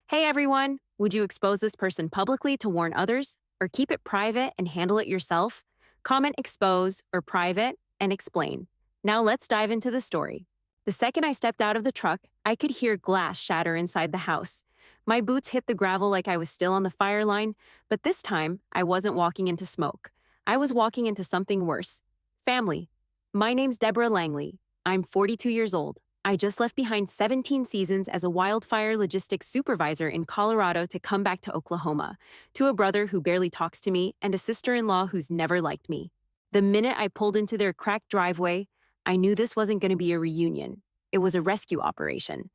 Hey everyone, would you expose this person publicly to warn others, or keep it private and handle it yourself? Comment expose or private and explain. Now let's dive into the story. The second I stepped out of the truck, I could hear glass shatter inside the house. My boots hit the gravel like I was still on the fire line, but this time I wasn't walking into smoke. I was walking into something worse. Family. My name's Deborah Langley. I'm 42 years old. I just left behind 17 seasons as a wildfire logistics supervisor in Colorado to come back to Oklahoma, to a brother who barely talks to me and a sister-in-law who's never liked me. The minute I pulled into their cracked driveway, I knew this wasn't going to be a reunion. It was a rescue operation.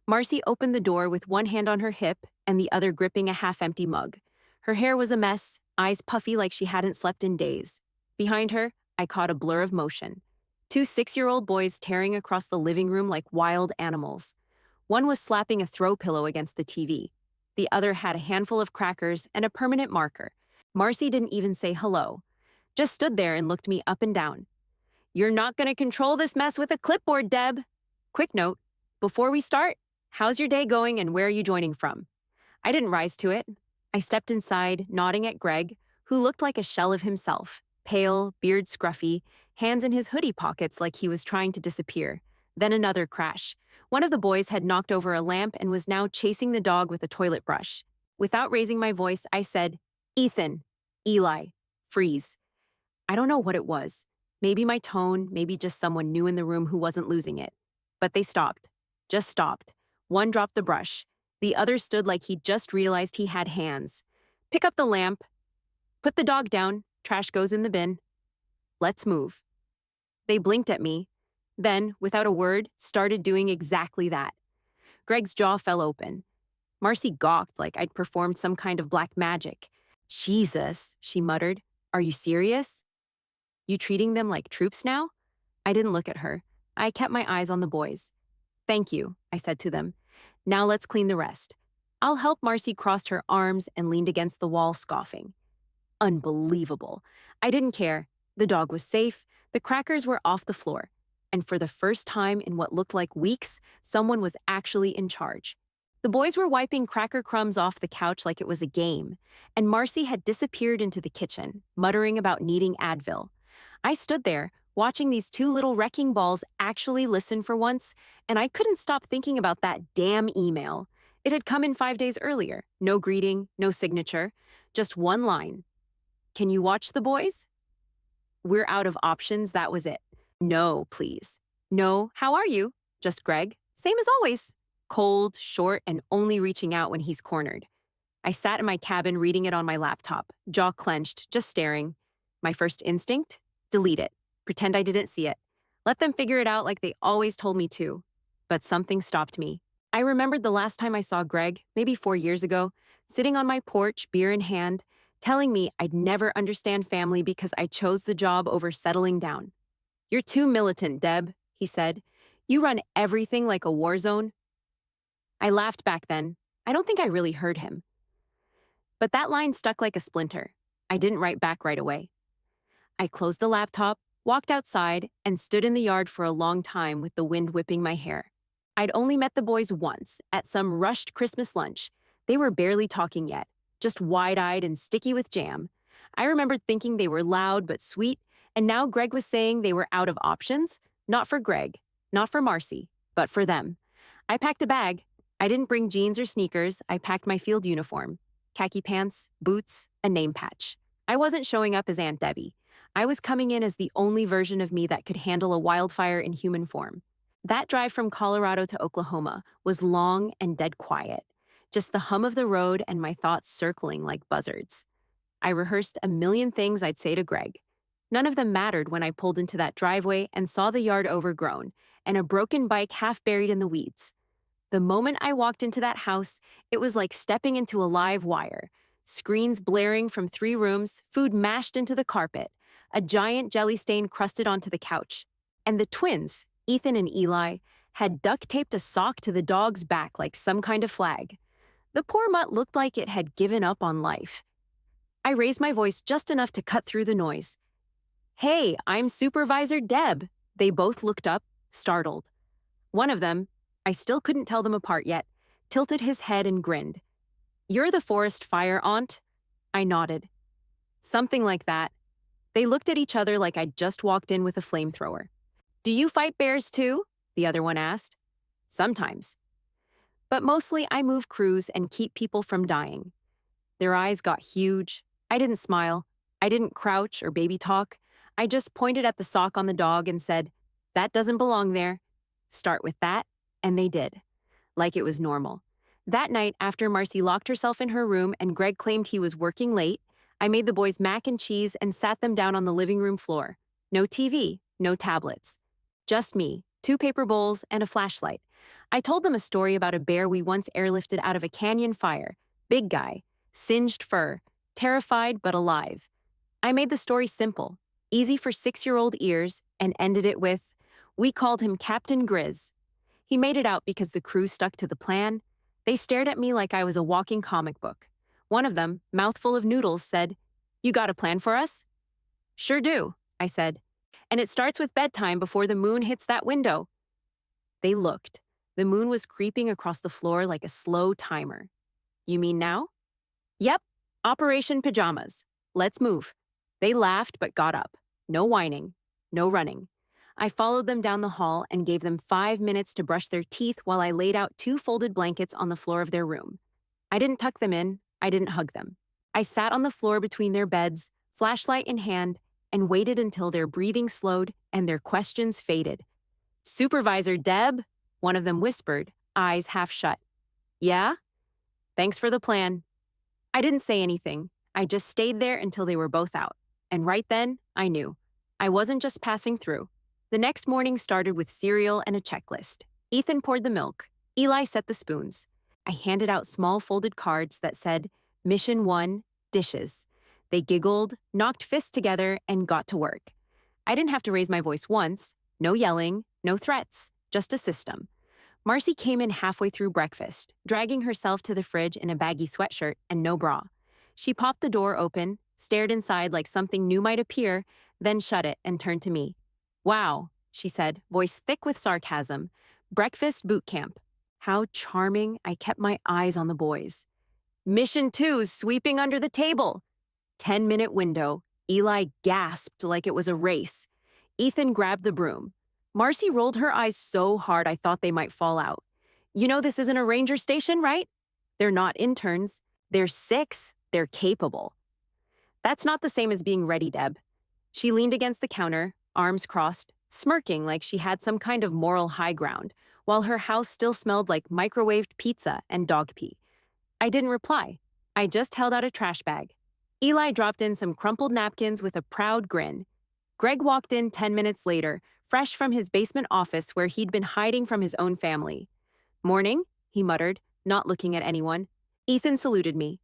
Marcy opened the door with one hand on her hip and the other gripping a half-empty mug. Her hair was a mess, eyes puffy like she hadn't slept in days. Behind her, I caught a blur of motion. Two 6-year-old boys tearing across the living room like wild animals. One was slapping a throw pillow against the TV. The other had a handful of crackers and a permanent marker. Marcy didn't even say hello, just stood there and looked me up and down. "You're not going to control this mess with a clipboard, Deb." Quick note, before we start, how's your day going and where are you joining from? I didn't rise to it. I stepped inside, nodding at Greg, who looked like a shell of himself, pale, beard scruffy, hands in his hoodie pockets like he was trying to disappear. Then another crash. One of the boys had knocked over a lamp and was now chasing the dog with a toilet brush. Without raising my voice, I said, "Ethan, Eli, freeze." I don't know what it was. Maybe my tone, maybe just someone new in the room who wasn't losing it. But they stopped. Just stopped. One dropped the brush. The other stood like he'd just realized he had hands. "Pick up the lamp. Put the dog down. Trash goes in the bin. Let's move." They blinked at me, then, without a word, started doing exactly that. Greg's jaw fell open. Marcy gawked like I'd performed some kind of black magic. "Jesus," she muttered. "Are you serious? You treating them like troops now?" I didn't look at her. I kept my eyes on the boys. "Thank you," I said to them. "Now let's clean the rest." "I'll help." Marcy crossed her arms and leaned against the wall, scoffing. Unbelievable. I didn't care. The dog was safe, the crackers were off the floor, and for the first time in what looked like weeks, someone was actually in charge. The boys were wiping cracker crumbs off the couch like it was a game, and Marcy had disappeared into the kitchen, muttering about needing Advil. I stood there, watching these two little wrecking balls actually listen for once, and I couldn't stop thinking about that damn email. It had come in 5 days earlier. No greeting, no signature, just one line. "Can you watch the boys?" "We're out of options, that was it." "No, please." "No, how are you?" "Just Greg." "Same as always." Cold, short, and only reaching out when he's cornered. I sat in my cabin reading it on my laptop, jaw clenched, just staring. My first instinct? Delete it. Pretend I didn't see it. Let them figure it out like they always told me to. But something stopped me. I remembered the last time I saw Greg, maybe 4 years ago, sitting on my porch, beer in hand, telling me I'd never understand family because I chose the job over settling down. "You're too militant, Deb," he said. "You run everything like a war zone." I laughed back then. I don't think I really heard him. But that line stuck like a splinter. I didn't write back right away. I closed the laptop, walked outside, and stood in the yard for a long time with the wind whipping my hair. I'd only met the boys once, at some rushed Christmas lunch. They were barely talking yet, just wide-eyed and sticky with jam. I remembered thinking they were loud but sweet, and now Greg was saying they were out of options, not for Greg, not for Marcy, but for them. I packed a bag. I didn't bring jeans or sneakers. I packed my field uniform, khaki pants, boots, a name patch. I wasn't showing up as Aunt Debbie. I was coming in as the only version of me that could handle a wildfire in human form. That drive from Colorado to Oklahoma was long and dead quiet, just the hum of the road and my thoughts circling like buzzards. I rehearsed a million things I'd say to Greg. None of them mattered when I pulled into that driveway and saw the yard overgrown and a broken bike half buried in the weeds. The moment I walked into that house, it was like stepping into a live wire. Screens blaring from 3 rooms, food mashed into the carpet, a giant jelly stain crusted onto the couch. And the twins, Ethan and Eli, had duct taped a sock to the dog's back like some kind of flag. The poor mutt looked like it had given up on life. I raised my voice just enough to cut through the noise. "Hey, I'm Supervisor Deb." They both looked up, startled. One of them, I still couldn't tell them apart yet, tilted his head and grinned. "You're the forest fire aunt?" I nodded. "Something like that." They looked at each other like I'd just walked in with a flamethrower. "Do you fight bears too?" the other one asked. "Sometimes. But mostly I move crews and keep people from dying." Their eyes got huge. I didn't smile. I didn't crouch or baby talk. I just pointed at the sock on the dog and said, "That doesn't belong there. Start with that." And they did, like it was normal. That night, after Marcy locked herself in her room and Greg claimed he was working late, I made the boys mac and cheese and sat them down on the living room floor. No TV, no tablets. Just me, 2 paper bowls, and a flashlight. I told them a story about a bear we once airlifted out of a canyon fire. Big guy, singed fur, terrified but alive. I made the story simple, easy for 6-year-old ears, and ended it with, "We called him Captain Grizz." He made it out because the crew stuck to the plan. They stared at me like I was a walking comic book. One of them, mouthful of noodles, said, "You got a plan for us?" "Sure do," I said. "And it starts with bedtime before the moon hits that window." They looked. The moon was creeping across the floor like a slow timer. "You mean now?" "Yep. Operation Pajamas. Let's move." They laughed but got up. No whining. No running. I followed them down the hall and gave them 5 minutes to brush their teeth while I laid out 2 folded blankets on the floor of their room. I didn't tuck them in. I didn't hug them. I sat on the floor between their beds, flashlight in hand, and waited until their breathing slowed and their questions faded. "Supervisor Deb," one of them whispered, eyes half shut. "Yeah? Thanks for the plan." I didn't say anything. I just stayed there until they were both out. And right then, I knew. I wasn't just passing through. The next morning started with cereal and a checklist. Ethan poured the milk. Eli set the spoons. I handed out small folded cards that said, "Mission 1, dishes." They giggled, knocked fists together, and got to work. I didn't have to raise my voice once. No yelling, no threats, just a system. Marcy came in halfway through breakfast, dragging herself to the fridge in a baggy sweatshirt and no bra. She popped the door open, stared inside like something new might appear, then shut it and turned to me. "Wow," she said, voice thick with sarcasm. "Breakfast boot camp." How charming. I kept my eyes on the boys. "Mission 2's sweeping under the table." 10-minute window. Eli gasped like it was a race. Ethan grabbed the broom. Marcy rolled her eyes so hard I thought they might fall out. "You know this isn't a ranger station, right? They're not interns. They're 6. They're capable." "That's not the same as being ready, Deb." She leaned against the counter, arms crossed, smirking like she had some kind of moral high ground, while her house still smelled like microwaved pizza and dog pee. I didn't reply. I just held out a trash bag. Eli dropped in some crumpled napkins with a proud grin. Greg walked in 10 minutes later, fresh from his basement office where he'd been hiding from his own family. "Morning," he muttered, not looking at anyone. Ethan saluted me.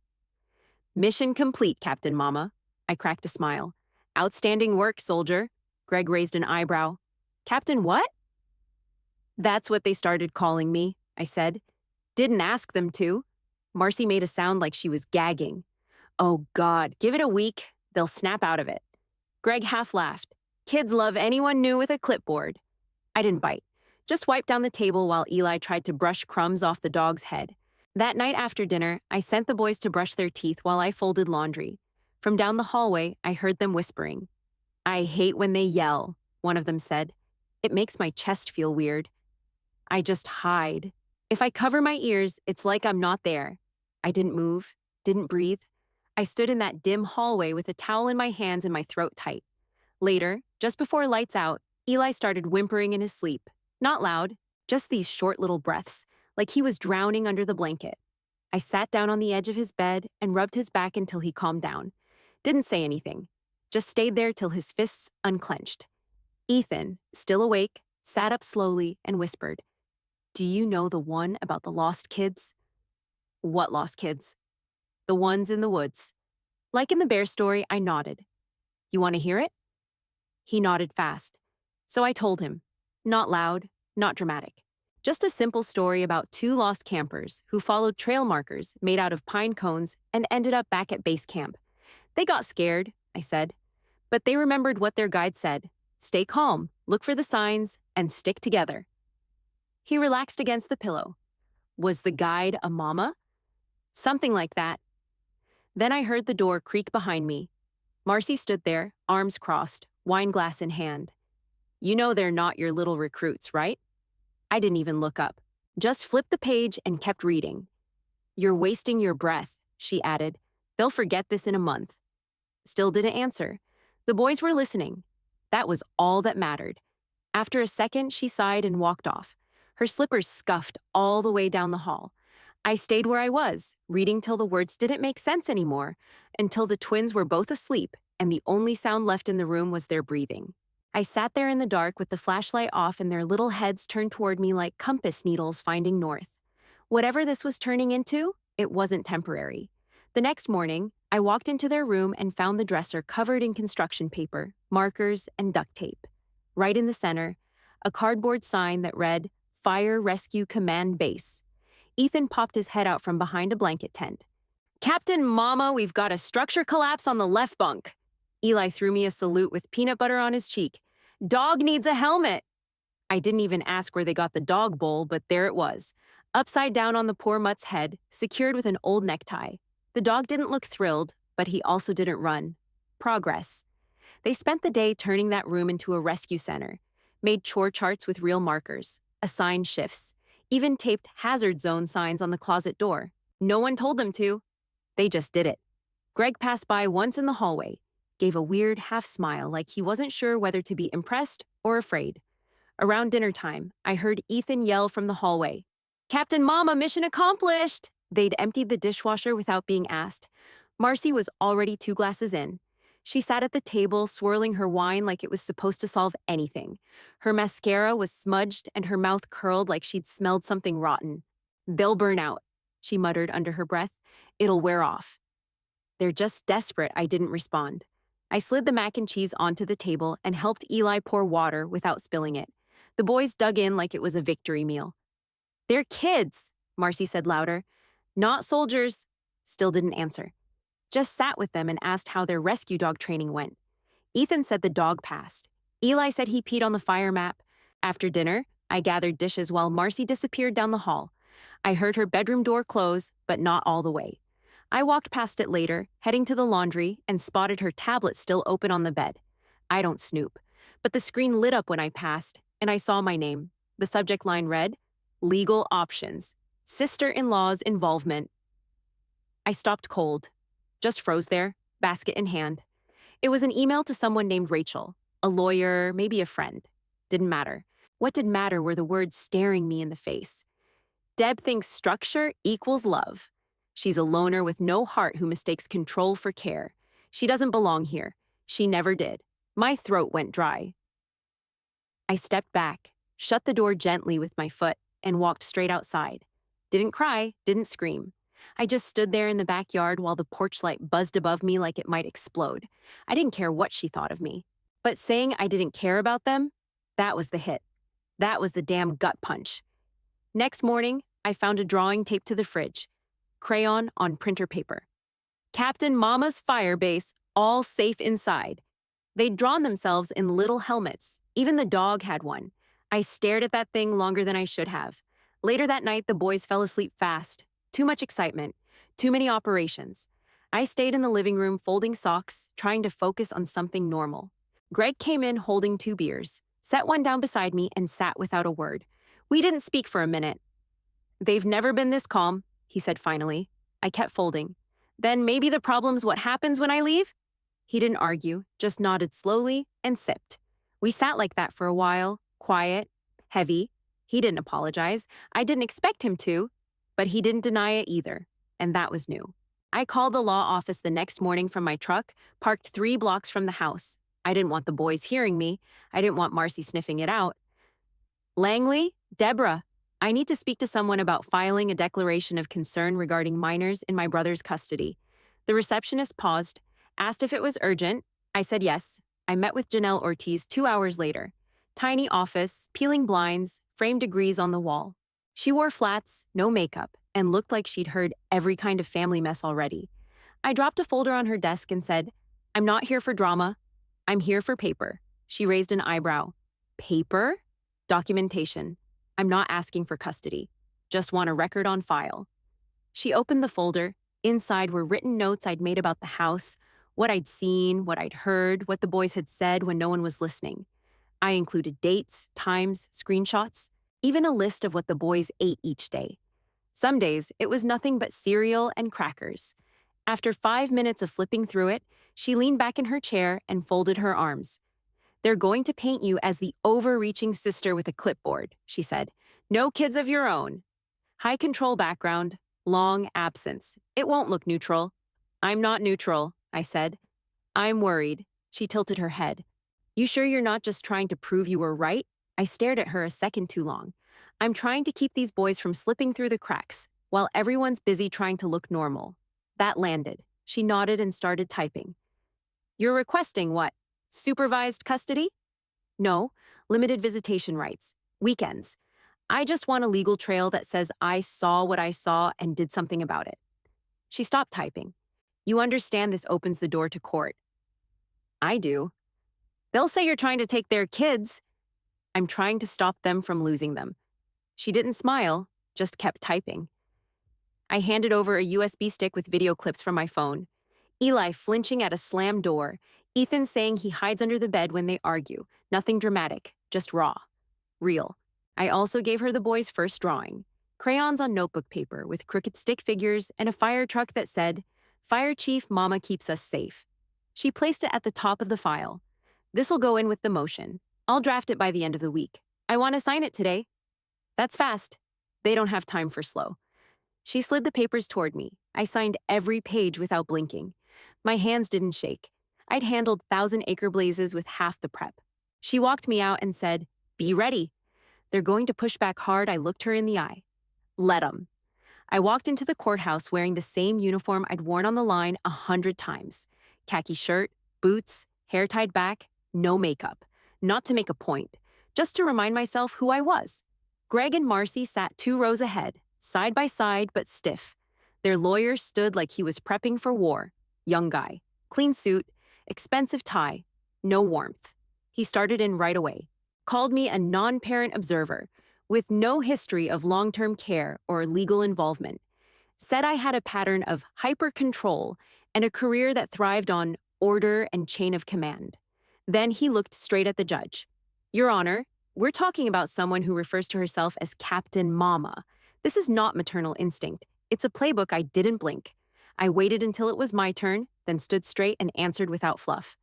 "Mission complete, Captain Mama." I cracked a smile. "Outstanding work, soldier." Greg raised an eyebrow. "Captain what?" "That's what they started calling me," I said. "Didn't ask them to." Marcy made a sound like she was gagging. "Oh God, give it a week. They'll snap out of it." Greg half laughed. "Kids love anyone new with a clipboard." I didn't bite. Just wiped down the table while Eli tried to brush crumbs off the dog's head. That night after dinner, I sent the boys to brush their teeth while I folded laundry. From down the hallway, I heard them whispering. "I hate when they yell," one of them said. "It makes my chest feel weird." I just hide. If I cover my ears, it's like I'm not there. I didn't move, didn't breathe. I stood in that dim hallway with a towel in my hands and my throat tight. Later, just before lights out, Eli started whimpering in his sleep. Not loud, just these short little breaths, like he was drowning under the blanket. I sat down on the edge of his bed and rubbed his back until he calmed down. Didn't say anything, just stayed there till his fists unclenched. Ethan, still awake, sat up slowly and whispered, "Do you know the one about the lost kids?" "What lost kids?" "The ones in the woods." Like in the bear story, I nodded. "You want to hear it?" He nodded fast. So I told him. Not loud, not dramatic. Just a simple story about 2 lost campers who followed trail markers made out of pine cones and ended up back at base camp. They got scared, I said. But they remembered what their guide said. Stay calm, look for the signs, and stick together. He relaxed against the pillow. Was the guide a mama? Something like that. Then I heard the door creak behind me. Marcy stood there, arms crossed, wine glass in hand. You know they're not your little recruits, right? I didn't even look up. Just flipped the page and kept reading. You're wasting your breath, she added. They'll forget this in a month. Still didn't answer. The boys were listening. That was all that mattered. After a second, she sighed and walked off. Her slippers scuffed all the way down the hall. I stayed where I was, reading till the words didn't make sense anymore, until the twins were both asleep and the only sound left in the room was their breathing. I sat there in the dark with the flashlight off and their little heads turned toward me like compass needles finding north. Whatever this was turning into, it wasn't temporary. The next morning, I walked into their room and found the dresser covered in construction paper, markers, and duct tape. Right in the center, a cardboard sign that read, Fire Rescue Command Base. Ethan popped his head out from behind a blanket tent. Captain Mama, we've got a structure collapse on the left bunk. Eli threw me a salute with peanut butter on his cheek. Dog needs a helmet. I didn't even ask where they got the dog bowl, but there it was, upside down on the poor mutt's head, secured with an old necktie. The dog didn't look thrilled, but he also didn't run. Progress. They spent the day turning that room into a rescue center, made chore charts with real markers, assigned shifts, even taped hazard zone signs on the closet door. No one told them to. They just did it. Greg passed by once in the hallway, gave a weird half smile like he wasn't sure whether to be impressed or afraid. Around dinner time, I heard Ethan yell from the hallway, Captain Mama, mission accomplished! They'd emptied the dishwasher without being asked. Marcy was already 2 glasses in. She sat at the table, swirling her wine like it was supposed to solve anything. Her mascara was smudged and her mouth curled like she'd smelled something rotten. They'll burn out, she muttered under her breath. It'll wear off. They're just desperate, I didn't respond. I slid the mac and cheese onto the table and helped Eli pour water without spilling it. The boys dug in like it was a victory meal. They're kids, Marcy said louder. Not soldiers. Still didn't answer. Just sat with them and asked how their rescue dog training went. Ethan said the dog passed. Eli said he peed on the fire map. After dinner, I gathered dishes while Marcy disappeared down the hall. I heard her bedroom door close, but not all the way. I walked past it later, heading to the laundry, and spotted her tablet still open on the bed. I don't snoop, but the screen lit up when I passed, and I saw my name. The subject line read, Legal Options, Sister-in-law's Involvement. I stopped cold. Just froze there, basket in hand. It was an email to someone named Rachel, a lawyer, maybe a friend. Didn't matter. What did matter were the words staring me in the face. Deb thinks structure equals love. She's a loner with no heart who mistakes control for care. She doesn't belong here. She never did. My throat went dry. I stepped back, shut the door gently with my foot, and walked straight outside. Didn't cry, didn't scream. I just stood there in the backyard while the porch light buzzed above me like it might explode. I didn't care what she thought of me. But saying I didn't care about them, that was the hit. That was the damn gut punch. Next morning, I found a drawing taped to the fridge. Crayon on printer paper. Captain Mama's fire base, all safe inside. They'd drawn themselves in little helmets. Even the dog had one. I stared at that thing longer than I should have. Later that night, the boys fell asleep fast. Too much excitement. Too many operations. I stayed in the living room folding socks, trying to focus on something normal. Greg came in holding 2 beers, set one down beside me, and sat without a word. We didn't speak for a minute. They've never been this calm, he said finally. I kept folding. Then maybe the problem's what happens when I leave? He didn't argue, just nodded slowly and sipped. We sat like that for a while, quiet, heavy. He didn't apologize. I didn't expect him to, but he didn't deny it either, and that was new. I called the law office the next morning from my truck, parked 3 blocks from the house. I didn't want the boys hearing me. I didn't want Marcy sniffing it out. Langley, Deborah, I need to speak to someone about filing a declaration of concern regarding minors in my brother's custody. The receptionist paused, asked if it was urgent. I said yes. I met with Janelle Ortiz 2 hours later. Tiny office, peeling blinds, framed degrees on the wall. She wore flats, no makeup, and looked like she'd heard every kind of family mess already. I dropped a folder on her desk and said, I'm not here for drama. I'm here for paper. She raised an eyebrow. Paper? Documentation. I'm not asking for custody. Just want a record on file. She opened the folder. Inside were written notes I'd made about the house, what I'd seen, what I'd heard, what the boys had said when no one was listening. I included dates, times, screenshots, even a list of what the boys ate each day. Some days, it was nothing but cereal and crackers. After 5 minutes of flipping through it, she leaned back in her chair and folded her arms. "They're going to paint you as the overreaching sister with a clipboard," she said. "No kids of your own. High control background, long absence. It won't look neutral." "I'm not neutral," I said. "I'm worried." She tilted her head. "You sure you're not just trying to prove you were right?" I stared at her a second too long. "I'm trying to keep these boys from slipping through the cracks, while everyone's busy trying to look normal." That landed. She nodded and started typing. "You're requesting what? Supervised custody?" "No, limited visitation rights. Weekends. I just want a legal trail that says I saw what I saw and did something about it." She stopped typing. "You understand this opens the door to court." "I do." "They'll say you're trying to take their kids." "I'm trying to stop them from losing them." She didn't smile, just kept typing. I handed over a USB stick with video clips from my phone. Eli flinching at a slammed door. Ethan saying he hides under the bed when they argue. Nothing dramatic, just raw. Real. I also gave her the boys' first drawing. Crayons on notebook paper with crooked stick figures and a fire truck that said, "Fire Chief Mama keeps us safe." She placed it at the top of the file. "This'll go in with the motion. I'll draft it by the end of the week. I want to sign it today." That's fast. They don't have time for slow. She slid the papers toward me. I signed every page without blinking. My hands didn't shake. I'd handled Thousand Acre Blazes with half the prep. She walked me out and said, "Be ready." "They're going to push back hard." I looked her in the eye. "Let 'em." I walked into the courthouse wearing the same uniform I'd worn on the line 100 times. Khaki shirt, boots, hair tied back, no makeup. Not to make a point, just to remind myself who I was. Greg and Marcy sat 2 rows ahead, side by side but stiff. Their lawyer stood like he was prepping for war. Young guy. Clean suit, expensive tie, no warmth. He started in right away. Called me a non-parent observer, with no history of long-term care or legal involvement. Said I had a pattern of hyper-control and a career that thrived on order and chain of command. Then he looked straight at the judge. "Your Honor, we're talking about someone who refers to herself as Captain Mama. This is not maternal instinct. It's a playbook." I didn't blink. I waited until it was my turn, then stood straight and answered without fluff.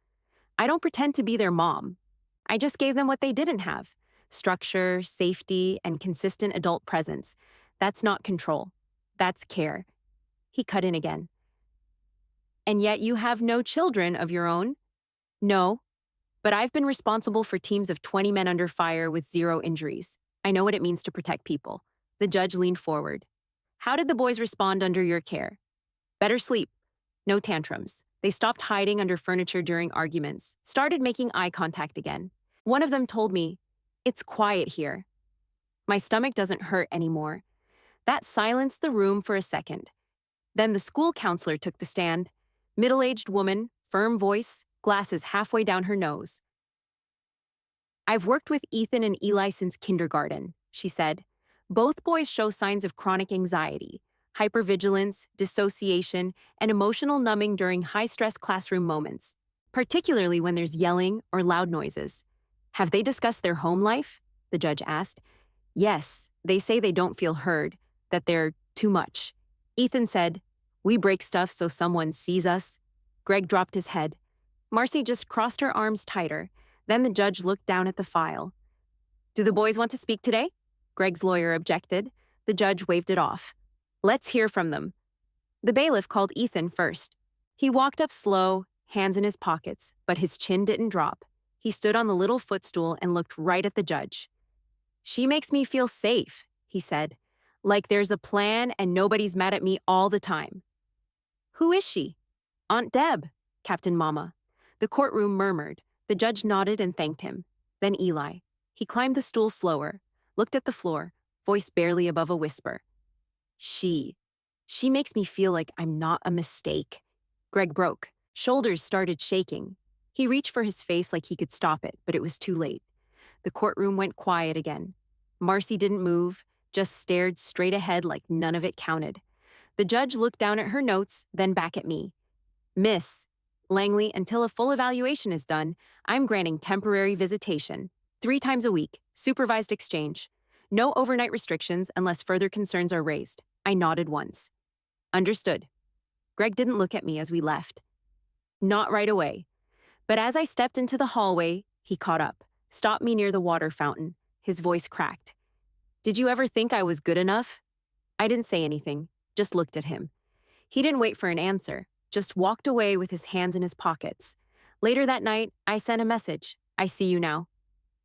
"I don't pretend to be their mom. I just gave them what they didn't have. Structure, safety, and consistent adult presence. That's not control. That's care." He cut in again. "And yet you have no children of your own?" "No. But I've been responsible for teams of 20 men under fire with 0 injuries. I know what it means to protect people." The judge leaned forward. "How did the boys respond under your care?" "Better sleep. No tantrums. They stopped hiding under furniture during arguments, started making eye contact again. One of them told me, 'It's quiet here.' My stomach doesn't hurt anymore." That silenced the room for a second. Then the school counselor took the stand. Middle-aged woman, firm voice, glasses halfway down her nose. "I've worked with Ethan and Eli since kindergarten," she said. "Both boys show signs of chronic anxiety, hypervigilance, dissociation, and emotional numbing during high-stress classroom moments, particularly when there's yelling or loud noises." "Have they discussed their home life?" the judge asked. "Yes, they say they don't feel heard, that they're too much." Ethan said, "We break stuff so someone sees us." Greg dropped his head. Marcy just crossed her arms tighter. Then the judge looked down at the file. "Do the boys want to speak today?" Greg's lawyer objected. The judge waved it off. "Let's hear from them." The bailiff called Ethan first. He walked up slow, hands in his pockets, but his chin didn't drop. He stood on the little footstool and looked right at the judge. "She makes me feel safe," he said. "Like there's a plan and nobody's mad at me all the time." "Who is she?" "Aunt Deb, Captain Mama." The courtroom murmured. The judge nodded and thanked him. Then Eli. He climbed the stool slower, looked at the floor, voice barely above a whisper. She makes me feel like I'm not a mistake." Greg broke. Shoulders started shaking. He reached for his face like he could stop it, but it was too late. The courtroom went quiet again. Marcy didn't move, just stared straight ahead like none of it counted. The judge looked down at her notes, then back at me. Miss Langley, until a full evaluation is done, I'm granting temporary visitation. 3 times a week, supervised exchange. No overnight restrictions unless further concerns are raised. I nodded once. Understood. Greg didn't look at me as we left. Not right away. But as I stepped into the hallway, he caught up, stopped me near the water fountain. His voice cracked. Did you ever think I was good enough? I didn't say anything, just looked at him. He didn't wait for an answer, just walked away with his hands in his pockets. Later that night, I sent a message. I see you now.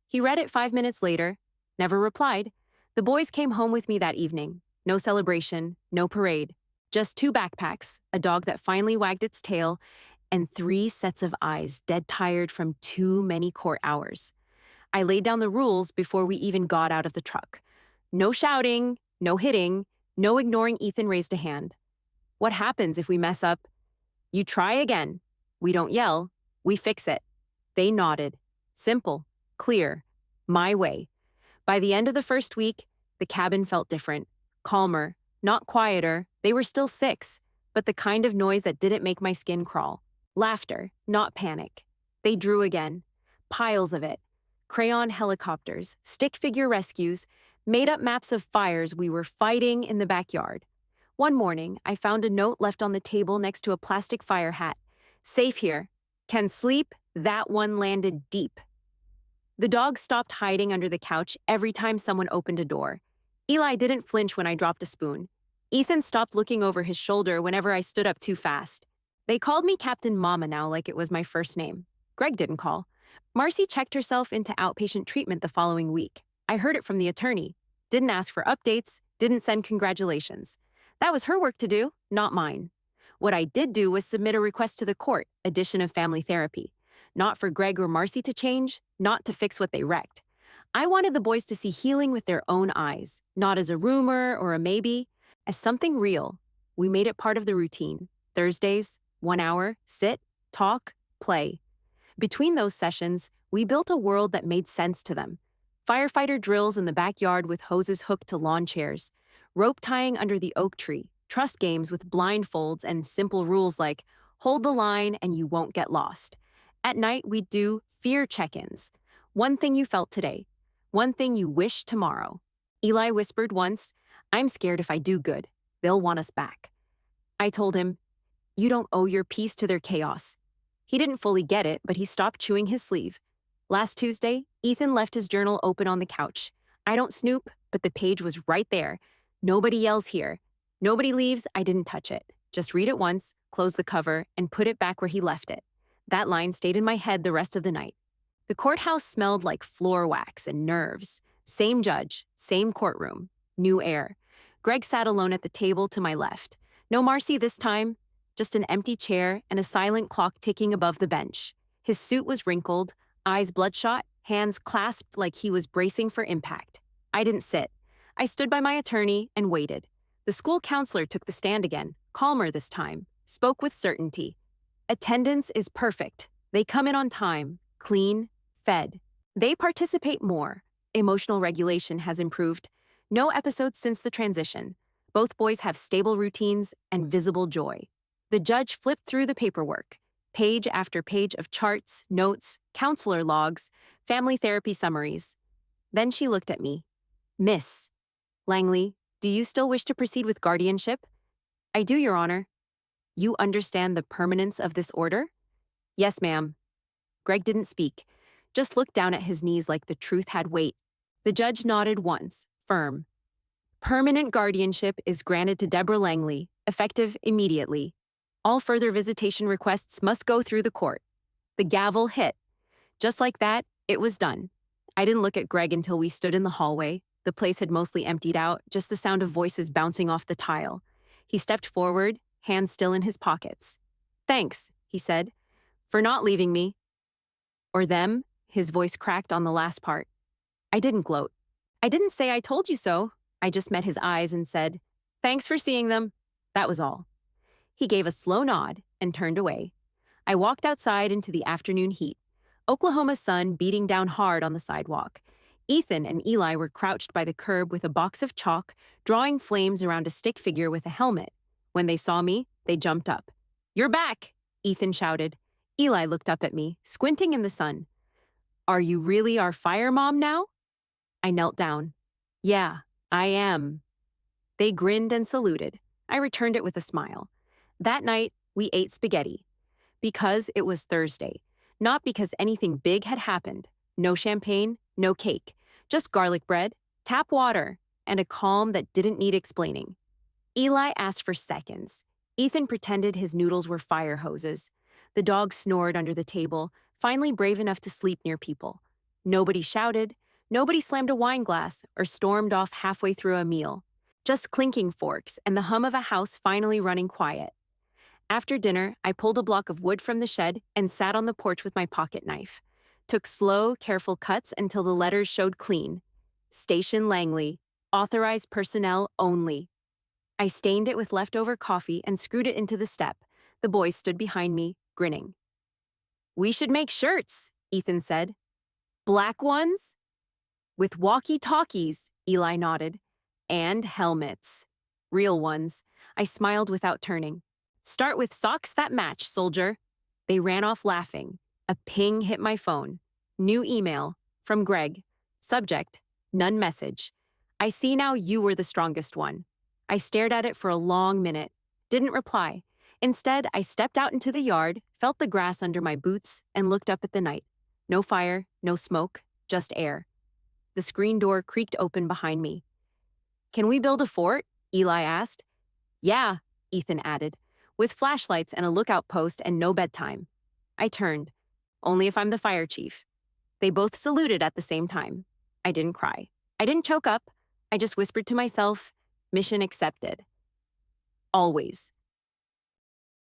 He read it 5 minutes later, never replied. The boys came home with me that evening. No celebration, no parade. Just 2 backpacks, a dog that finally wagged its tail, and 3 sets of eyes dead tired from too many court hours. I laid down the rules before we even got out of the truck. No shouting, no hitting, no ignoring Ethan raised a hand. What happens if we mess up? You try again. We don't yell, we fix it. They nodded. Simple, clear, my way. By the end of the first week, the cabin felt different, calmer, not quieter. They were still 6, but the kind of noise that didn't make my skin crawl. Laughter, not panic. They drew again. Piles of it. Crayon helicopters, stick figure rescues, made-up maps of fires we were fighting in the backyard. One morning, I found a note left on the table next to a plastic fire hat. Safe here. Can sleep? That one landed deep. The dog stopped hiding under the couch every time someone opened a door. Eli didn't flinch when I dropped a spoon. Ethan stopped looking over his shoulder whenever I stood up too fast. They called me Captain Mama now like it was my first name. Greg didn't call. Marcy checked herself into outpatient treatment the following week. I heard it from the attorney. Didn't ask for updates, didn't send congratulations. That was her work to do, not mine. What I did do was submit a request to the court, addition of family therapy. Not for Greg or Marcy to change, not to fix what they wrecked. I wanted the boys to see healing with their own eyes, not as a rumor or a maybe, as something real. We made it part of the routine. Thursdays, 1 hour, sit, talk, play. Between those sessions, we built a world that made sense to them. Firefighter drills in the backyard with hoses hooked to lawn chairs, rope tying under the oak tree, trust games with blindfolds and simple rules like hold the line and you won't get lost. At night, we'd do fear check-ins. One thing you felt today. One thing you wish tomorrow. Eli whispered once, I'm scared if I do good, they'll want us back. I told him, you don't owe your peace to their chaos. He didn't fully get it, but he stopped chewing his sleeve. Last Tuesday, Ethan left his journal open on the couch. I don't snoop, but the page was right there. Nobody yells here. Nobody leaves, I didn't touch it. Just read it once, close the cover, and put it back where he left it. That line stayed in my head the rest of the night. The courthouse smelled like floor wax and nerves. Same judge, same courtroom, new air. Greg sat alone at the table to my left. No Marcy this time, just an empty chair and a silent clock ticking above the bench. His suit was wrinkled, eyes bloodshot, hands clasped like he was bracing for impact. I didn't sit. I stood by my attorney and waited. The school counselor took the stand again, calmer this time, spoke with certainty. Attendance is perfect. They come in on time, clean, fed. They participate more. Emotional regulation has improved. No episodes since the transition. Both boys have stable routines and visible joy. The judge flipped through the paperwork, page after page of charts, notes, counselor logs, family therapy summaries. Then she looked at me. Miss Langley, do you still wish to proceed with guardianship? I do, Your Honor. You understand the permanence of this order? Yes, ma'am. Greg didn't speak, just looked down at his knees like the truth had weight. The judge nodded once, firm. Permanent guardianship is granted to Deborah Langley, effective immediately. All further visitation requests must go through the court. The gavel hit. Just like that, it was done. I didn't look at Greg until we stood in the hallway. The place had mostly emptied out, just the sound of voices bouncing off the tile. He stepped forward, hands still in his pockets. Thanks, he said, for not leaving me. Or them, his voice cracked on the last part. I didn't gloat. I didn't say I told you so. I just met his eyes and said, thanks for seeing them. That was all. He gave a slow nod and turned away. I walked outside into the afternoon heat. Oklahoma's sun beating down hard on the sidewalk. Ethan and Eli were crouched by the curb with a box of chalk, drawing flames around a stick figure with a helmet. When they saw me, they jumped up. "You're back," Ethan shouted. Eli looked up at me, squinting in the sun. "Are you really our fire mom now?" I knelt down. "Yeah, I am." They grinned and saluted. I returned it with a smile. That night, we ate spaghetti. Because it was Thursday, not because anything big had happened. No champagne, no cake, just garlic bread, tap water, and a calm that didn't need explaining. Eli asked for seconds. Ethan pretended his noodles were fire hoses. The dog snored under the table, finally brave enough to sleep near people. Nobody shouted, nobody slammed a wine glass or stormed off halfway through a meal. Just clinking forks and the hum of a house finally running quiet. After dinner, I pulled a block of wood from the shed and sat on the porch with my pocket knife. Took slow, careful cuts until the letters showed clean. Station Langley. Authorized personnel only. I stained it with leftover coffee and screwed it into the step. The boys stood behind me, grinning. "We should make shirts," Ethan said. "Black ones?" "With walkie-talkies," Eli nodded. "And helmets." "Real ones." I smiled without turning. "Start with socks that match, soldier." They ran off laughing. A ping hit my phone. New email. From Greg. Subject. None message. "I see now you were the strongest one." I stared at it for a long minute. Didn't reply. Instead, I stepped out into the yard, felt the grass under my boots, and looked up at the night. No fire, no smoke, just air. The screen door creaked open behind me. "Can we build a fort?" Eli asked. "Yeah," Ethan added, "with flashlights and a lookout post and no bedtime." I turned. "Only if I'm the fire chief." They both saluted at the same time. I didn't cry. I didn't choke up. I just whispered to myself, "Mission accepted." Always.